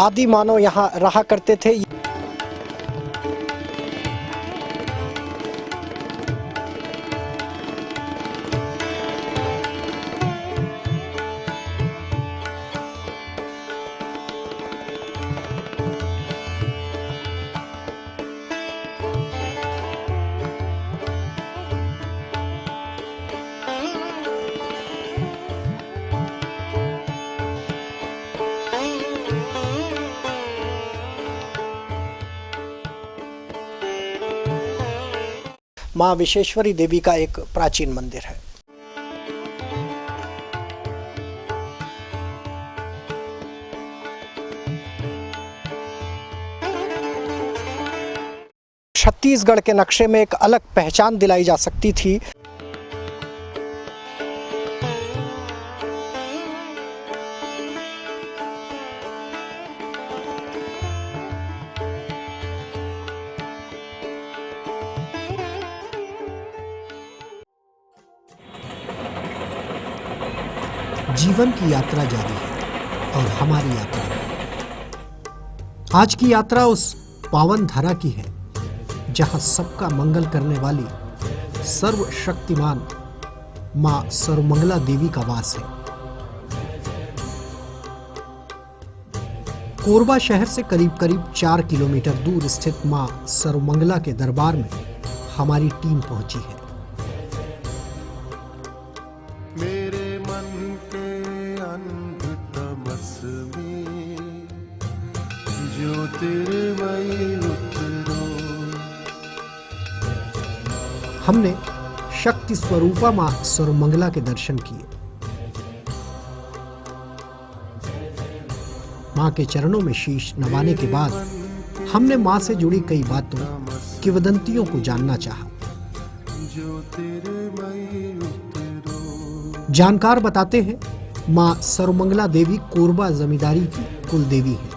आदि मानव यहाँ रहा करते थे। मां विश्वेश्वरी देवी का एक प्राचीन मंदिर है। छत्तीसगढ़ के नक्शे में एक अलग पहचान दिलाई जा सकती थी। जीवन की यात्रा जारी है और हमारी यात्रा भी। आज की यात्रा उस पावन धरा की है जहां सबका मंगल करने वाली सर्वशक्तिमान मां सर्वमंगला देवी का वास है। कोरबा शहर से करीब करीब 4 किलोमीटर दूर स्थित मां सर्वमंगला के दरबार में हमारी टीम पहुंची है। हमने शक्ति स्वरूपा मां सर्वमंगला के दर्शन किए। मां के चरणों में शीश नवाने के बाद हमने मां से जुड़ी कई बातों, किंवदंतियों को जानना चाहा। जानकार बताते हैं मां सर्वमंगला देवी कोरबा जमींदारी की कुल देवी है।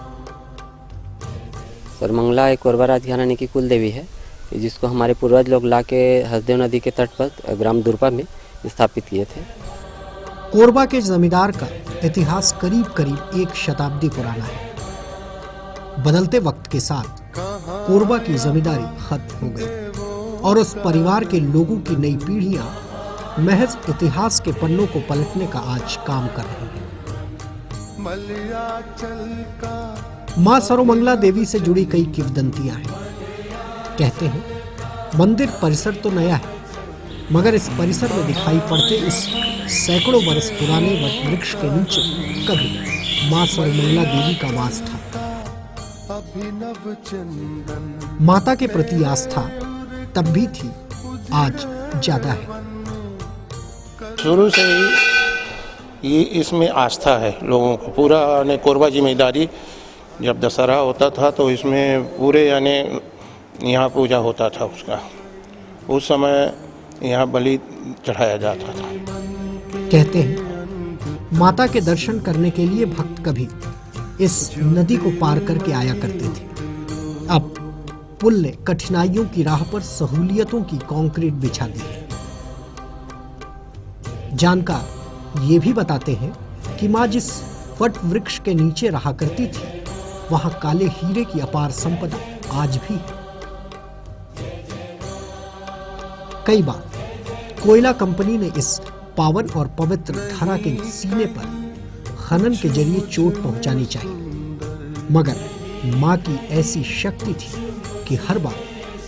सर्वमंगला एक कोरबा राजघराने की कुल देवी है, जिसको हमारे पूर्वज लोग लाके हसदेव नदी के तट पर ग्राम दुर्पा में स्थापित किए थे। कोरबा के जमींदार का इतिहास करीब करीब 1 शताब्दी पुराना है। बदलते वक्त के साथ कोरबा की जमींदारी खत्म हो गई और उस परिवार के लोगों की नई पीढ़ियां महज इतिहास के पन्नों को पलटने का आज काम कर रही हैं। मां सर्वमंगला देवी से जुड़ी कई किंवदंतियां हैं। कहते हैं मंदिर परिसर तो नया है, मगर इस परिसर में दिखाई पड़ते इस सैकड़ों वर्ष पुराने वट वृक्ष के नीचे कभी मां सर्वमंगला देवी का वास था। माता के प्रति आस्था तब भी थी, आज ज्यादा है। शुरू से ही ये इसमें आस्था है लोगों को। पूरा यानी कोरबा जिम्मेदारी जब दशहरा होता था तो इसमें पूरे यानी यहाँ पूजा होता था उसका। उस समय यहाँ बलि चढ़ाया जाता था। कहते हैं माता के दर्शन करने के लिए भक्त कभी इस नदी को पार करके आया करते थे। अब पुल ने कठिनाइयों की राह पर सहूलियतों की कंक्रीट बिछा दी है। जानकार ये भी बताते हैं कि मां जिस वट वृक्ष के नीचे रहा करती थी, वहां काले हीरे की अपार संपदा आज भी है। कई बार कोयला कंपनी ने इस पावन और पवित्र धरा के सीने पर खनन के जरिए चोट पहुंचानी चाहिए, मगर मां की ऐसी शक्ति थी कि हर बार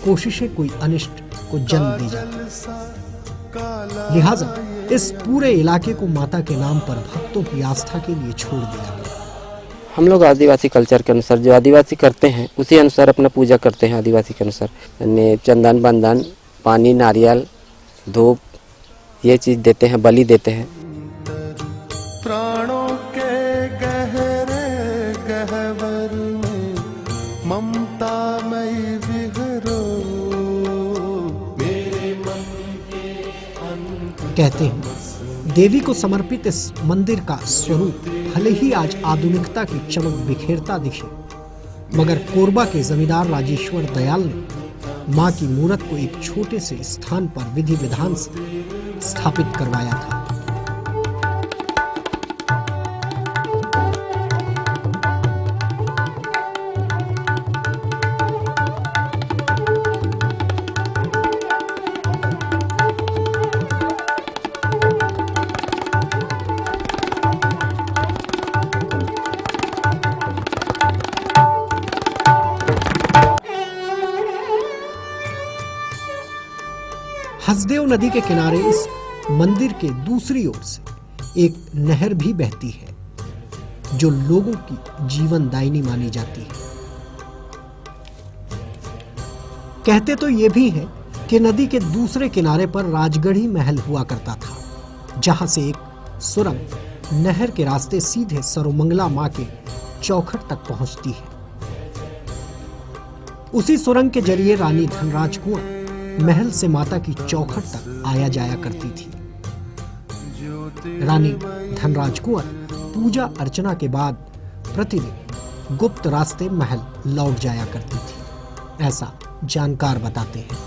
कोशिशें कोई अनिष्ट को जन्म दे जाती। लिहाजा इस पूरे इलाके को माता के नाम पर भक्तों की आस्था के लिए छोड़ दिया गया। हम लोग आदिवासी कल्चर के अनुसार जो आदिवासी करते हैं उसी अनुसार अपना पूजा करते हैं। आदिवासी के अनुसार चंदन बंदन, पानी, नारियल, धूप ये चीज देते हैं, बलि देते हैं। प्राणों के गहरे गहवर में ममता मई विहरो मेरे मन के अंत। कहते हैं देवी को समर्पित इस मंदिर का स्वरूप भले ही आज आधुनिकता की चमक बिखेरता दिखे, मगर कोरबा के जमींदार राजेश्वर दयाल ने मां की मूर्त को एक छोटे से स्थान पर विधि विधान से स्थापित करवाया था। हसदेव नदी के किनारे इस मंदिर के दूसरी ओर से एक नहर भी बहती है जो लोगों की जीवनदायिनी मानी जाती है। कहते तो ये भी है कि नदी के दूसरे किनारे पर राजगढ़ी महल हुआ करता था, जहां से एक सुरंग नहर के रास्ते सीधे सरोमंगला मां के चौखट तक पहुंचती है। उसी सुरंग के जरिए रानी धनराज कुंवर महल से माता की चौखट तक आया जाया करती थी। रानी धनराज कुंवर पूजा अर्चना के बाद प्रतिदिन गुप्त रास्ते महल लौट जाया करती थी, ऐसा जानकार बताते हैं।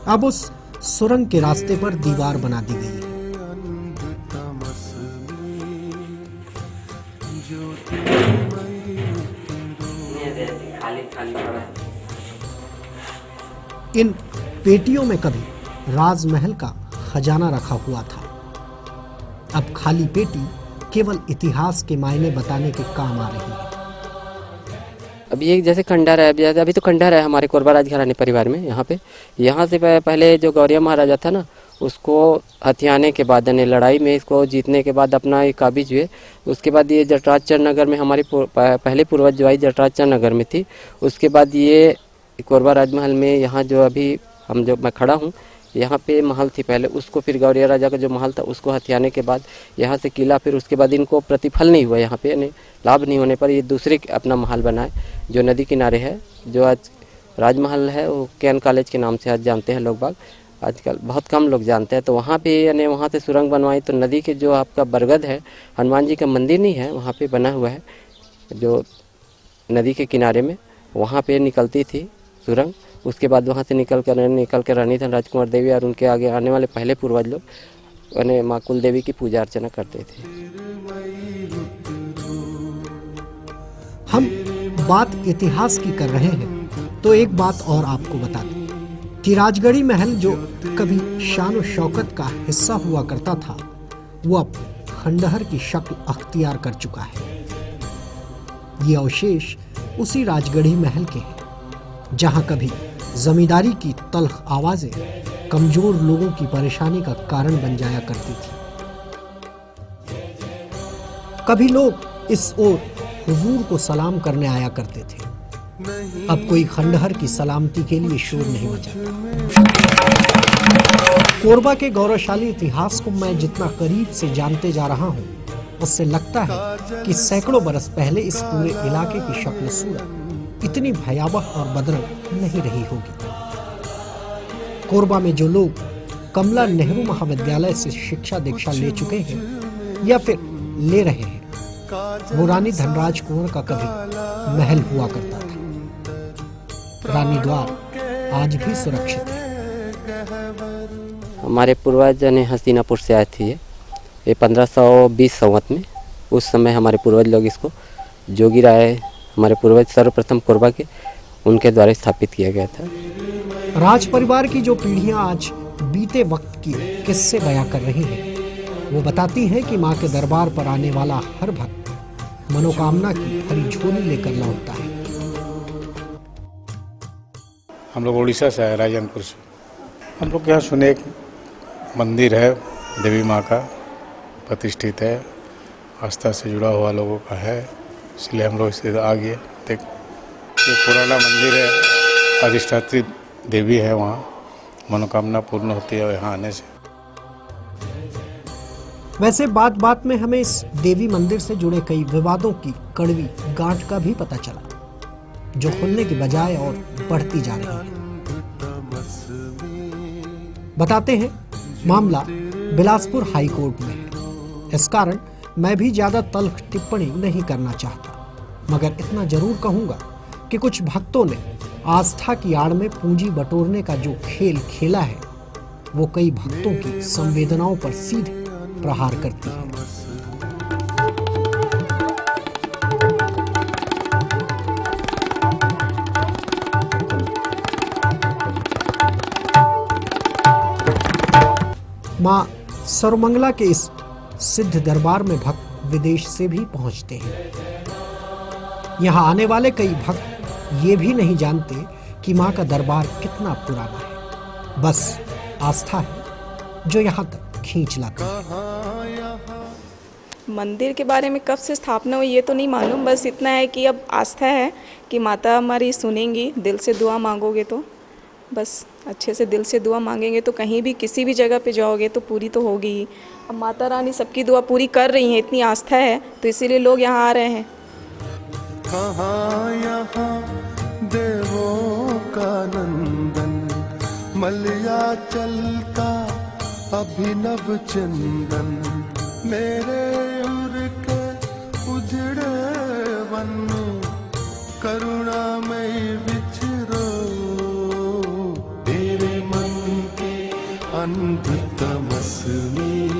अब उस सुरंग के रास्ते पर दीवार बना दी गई है। इन पेटियों में कभी राजमहल का खजाना रखा हुआ था। अब खाली पेटी केवल इतिहास के मायने बताने के काम आ रही है। अभी एक जैसे खंडहर है, अभी तो खंडहर है हमारे कोरबा राजघराने परिवार में। यहाँ से पहले जो गौरिया महाराजा था ना, उसको हथियाने के बाद यानी लड़ाई में इसको जीतने के बाद अपना एक काबिज हुए। उसके बाद ये जटराजचर नगर में हमारी पहले पूर्वज जो आई जटराजचर नगर में थी। उसके बाद ये कोरबा राजमहल में यहाँ जो अभी मैं खड़ा हूँ, यहाँ पे महल थी पहले, उसको फिर गौरिया राजा का जो महल था उसको हथियाने के बाद यहाँ से किला, फिर उसके बाद इनको प्रतिफल नहीं हुआ यहाँ पे, यानी लाभ नहीं होने पर ये दूसरे अपना महल बनाए जो नदी किनारे है, जो आज राजमहल है। वो कैन कॉलेज के नाम से आज जानते हैं लोग बाग, आजकल बहुत कम लोग जानते हैं। तो वहाँ पे यानी वहाँ से सुरंग बनवाई तो नदी के जो आपका बरगद है, हनुमान जी का मंदिर नहीं है वहाँ पे बना हुआ है, जो नदी के किनारे में वहाँ पे निकलती थी सुरंग। उसके बाद वहाँ से निकल कर रानी धनराज कुंवर देवी और उनके आगे आने वाले पहले पूर्वज लोग यानी माँ कुल देवी की पूजा अर्चना करते थे। हम बात इतिहास की कर रहे हैं तो एक बात और आपको बता दें कि राजगढ़ी महल जो कभी शान और शौकत का हिस्सा हुआ करता था, वो अब खंडहर की शक्ल अख्तियार कर चुका है। ये अवशेष उसी राजगढ़ी महल के हैं जहां कभी जमींदारी की तल्ख आवाजें कमजोर लोगों की परेशानी का कारण बन जाया करती थी। कभी लोग इस ओर हुजूर को सलाम करने आया करते थे। अब कोई खंडहर की सलामती के लिए शोर नहीं मचाता। कोरबा के गौरवशाली इतिहास को मैं जितना करीब से जानते जा रहा हूं, उससे लगता है कि सैकड़ों बरस पहले इस पूरे इलाके की शक्ल सूरत इतनी भयावह और बदरंग नहीं रही होगी। कोरबा में जो लोग कमला नेहरू महाविद्यालय से शिक्षा दीक्षा ले चुके हैं या फिर ले रहे हैं, वो रानी धनराज कुंवर का कभी महल हुआ करता था। रानी द्वार आज भी सुरक्षित है। हमारे पूर्वज ने हसीनापुर से आए थे ये 1520 संवत में। उस समय हमारे पूर्वज लोग इसको जोगी राय, हमारे पूर्वज सर्वप्रथम कोरबा के, उनके द्वारा स्थापित किया गया था। राज परिवार की जो पीढ़ियां आज बीते वक्त की किस्से बयां कर रही हैं, वो बताती हैं कि मां के दरबार पर आने वाला हर भक्त मनोकामना की हरी झोली लेकर लौटता है। हम लोग उड़ीसा से आए, राजनपुर से। हम लोग यहाँ सुने एक मंदिर है देवी माँ का, प्रतिष्ठित है, आस्था से जुड़ा हुआ लोगों का है, इसलिए हम लोग इसे आ गए। देख, ये पुराना मंदिर है, अधिष्ठात्री देवी है, वहाँ मनोकामना पूर्ण होती है यहाँ आने से। वैसे बात बात में हमें इस देवी मंदिर से जुड़े कई विवादों की कड़वी गांठ का भी पता चला, जो खुलने की बजाय और बढ़ती जा रही है। बताते हैं मामला बिलासपुर हाई कोर्ट में है। इस कारण मैं भी ज्यादा तल्ख टिप्पणी नहीं करना चाहता, मगर इतना जरूर कहूंगा कि कुछ भक्तों ने आस्था की आड़ में पूंजी बटोरने का जो खेल खेला है, वो कई भक्तों की संवेदनाओं पर सीधे प्रहार करती है। मां सर्वमंगला के इस सिद्ध दरबार में भक्त विदेश से भी पहुंचते हैं। यहां आने वाले कई भक्त ये भी नहीं जानते कि माँ का दरबार कितना पुराना है, बस आस्था है जो यहाँ तक खींच लाती है। मंदिर के बारे में कब से स्थापना हुई ये तो नहीं मालूम, बस इतना है कि अब आस्था है कि माता हमारी सुनेंगी, दिल से दुआ मांगोगे तो, बस अच्छे से दिल से दुआ मांगेंगे तो कहीं भी किसी भी जगह पे जाओगे तो पूरी तो होगी ही। अब माता रानी सबकी दुआ पूरी कर रही हैं, इतनी आस्था है तो इसीलिए लोग यहाँ आ रहे हैं। कहाँ यहाँ देवों का नंदन, मलयाचल का अभिनव चंदन, मेरे उर के उजड़े वन में करुणामय विचरो, तेरे मन के अंध तमस में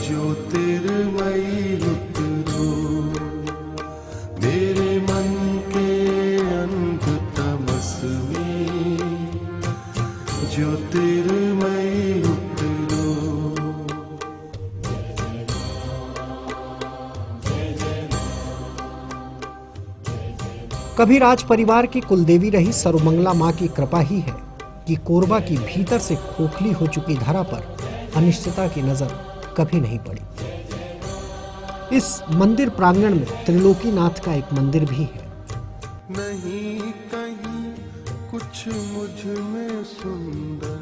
ज्योतिर्मयी उतरो, मेरे मन के अंध तमस में ज्योतिर्मयी उतरो। कभी राज परिवार की कुलदेवी रही सर्वमंगला माँ की कृपा ही है कि कोरबा की भीतर से खोखली हो चुकी धरा पर अनिश्चितता की नजर कभी नहीं पड़ी। इस मंदिर प्रांगण में त्रिलोकीनाथ का एक मंदिर भी है। नहीं कहीं कुछ मुझ में सुंदर,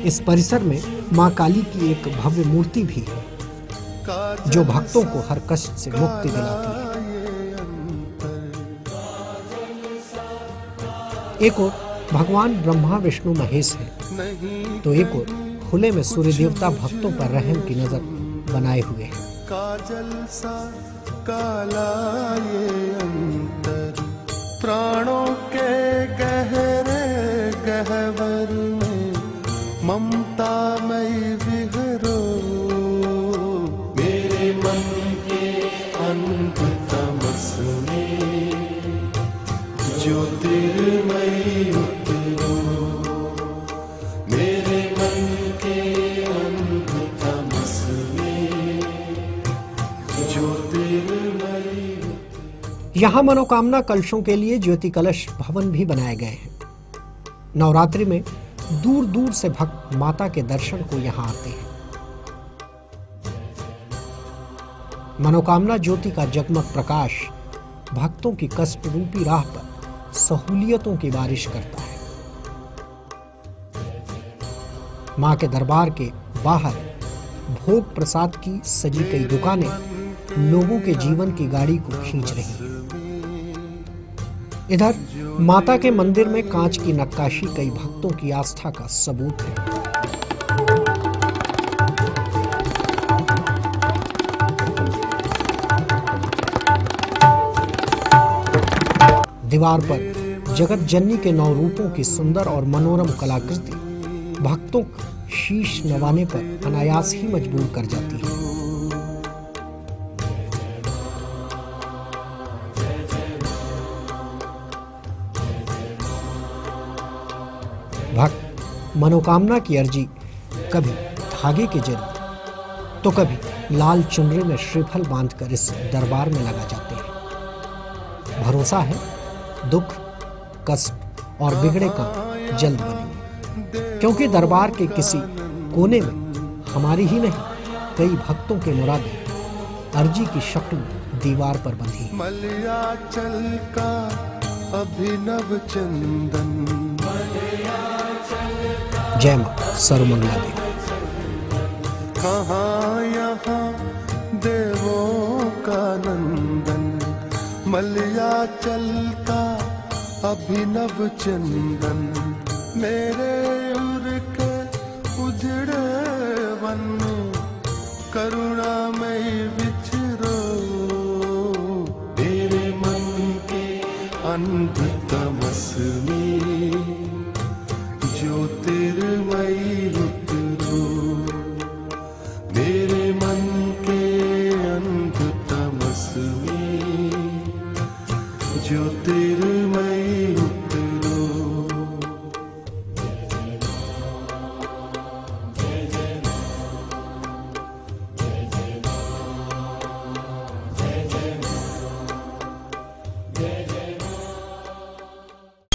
इस परिसर में माँ काली की एक भव्य मूर्ति भी है जो भक्तों को हर कष्ट से मुक्ति दिलाती है। एक और भगवान ब्रह्मा विष्णु महेश है तो एक और खुले में सूर्य देवता भक्तों पर रहम की नजर बनाए हुए हैं। काजल सा काला ये अंतर, प्राणों के गहरे गहवर में ममता मई विहरो, मेरे मन के अंत तमस में ज्योतिर्मयी उतरो, मेरे मन के अंत तमस में ज्योतिर्मयी। यहाँ मनोकामना कलशों के लिए ज्योति कलश भवन भी बनाए गए हैं। नवरात्रि में दूर दूर से भक्त माता के दर्शन को यहाँ आते हैं। मनोकामना ज्योति का जगमग प्रकाश भक्तों की कष्ट रूपी राह पर सहूलियतों की बारिश करता है। मां के दरबार के बाहर भोग प्रसाद की सजी कई दुकानें लोगों के जीवन की गाड़ी को खींच रही हैं। इधर माता के मंदिर में कांच की नक्काशी कई भक्तों की आस्था का सबूत है। दीवार पर जगत जननी के 9 रूपों की सुंदर और मनोरम कलाकृति भक्तों को शीश नवाने पर अनायास ही मजबूर कर जाती है। भक्त मनोकामना की अर्जी कभी धागे के जरिए तो कभी लाल चुनरी में श्रीफल बांधकर इस दरबार में लगा जाते हैं। भरोसा है दुख, कष्ट और बिगड़े काम जल्द बनेंगे, क्योंकि दरबार के किसी कोने में हमारी ही नहीं कई भक्तों के मुरादें अर्जी की शक्ल दीवार पर बंधी है। मलयाचल का अभिनव चंदन, जय मां सर्वमंगला देवी। कहाँ यहाँ देवों का नंदन, मलयाचल का अभिनव चंदन, मेरे उर के उजड़े वन में करुणामय विचरो, तेरे मन के अंध तमस